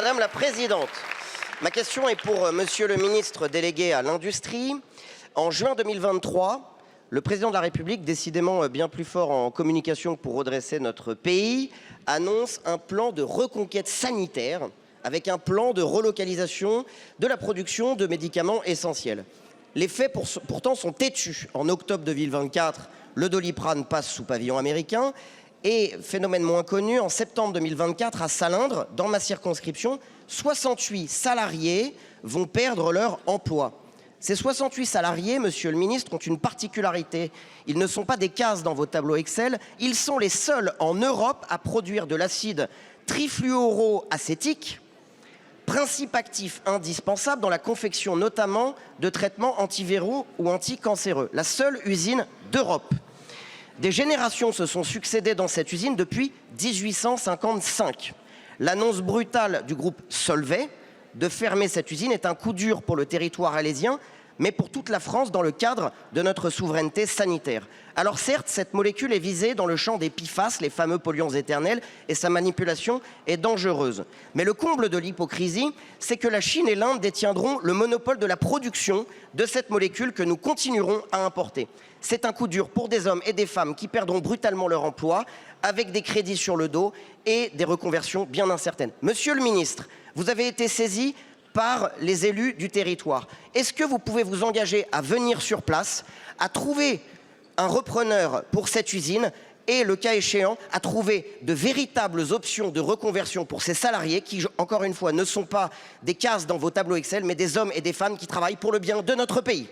Madame la Présidente, ma question est pour Monsieur le ministre délégué à l'Industrie. En juin 2023, le président de la République, décidément bien plus fort en communication pour redresser notre pays, annonce un plan de reconquête sanitaire avec un plan de relocalisation de la production de médicaments essentiels. Les faits pourtant sont têtus. En octobre 2024, le Doliprane passe sous pavillon américain. Et phénomène moins connu, en septembre 2024, à Salindre, dans ma circonscription, 68 salariés vont perdre leur emploi. Ces 68 salariés, monsieur le ministre, ont une particularité. Ils ne sont pas des cases dans vos tableaux Excel, ils sont les seuls en Europe à produire de l'acide trifluoroacétique, principe actif indispensable dans la confection notamment de traitements antiviraux ou anticancéreux. La seule usine d'Europe. Des générations se sont succédées dans cette usine depuis 1855. L'annonce brutale du groupe Solvay de fermer cette usine est un coup dur pour le territoire alésien, mais pour toute la France dans le cadre de notre souveraineté sanitaire. Alors certes, cette molécule est visée dans le champ des PFAS, les fameux polluants éternels, et sa manipulation est dangereuse. Mais le comble de l'hypocrisie, c'est que la Chine et l'Inde détiendront le monopole de la production de cette molécule que nous continuerons à importer. C'est un coup dur pour des hommes et des femmes qui perdront brutalement leur emploi, avec des crédits sur le dos et des reconversions bien incertaines. Monsieur le ministre, vous avez été saisi par les élus du territoire. Est-ce que vous pouvez vous engager à venir sur place, à trouver un repreneur pour cette usine et, le cas échéant, à trouver de véritables options de reconversion pour ces salariés qui, encore une fois, ne sont pas des cases dans vos tableaux Excel, mais des hommes et des femmes qui travaillent pour le bien de notre pays?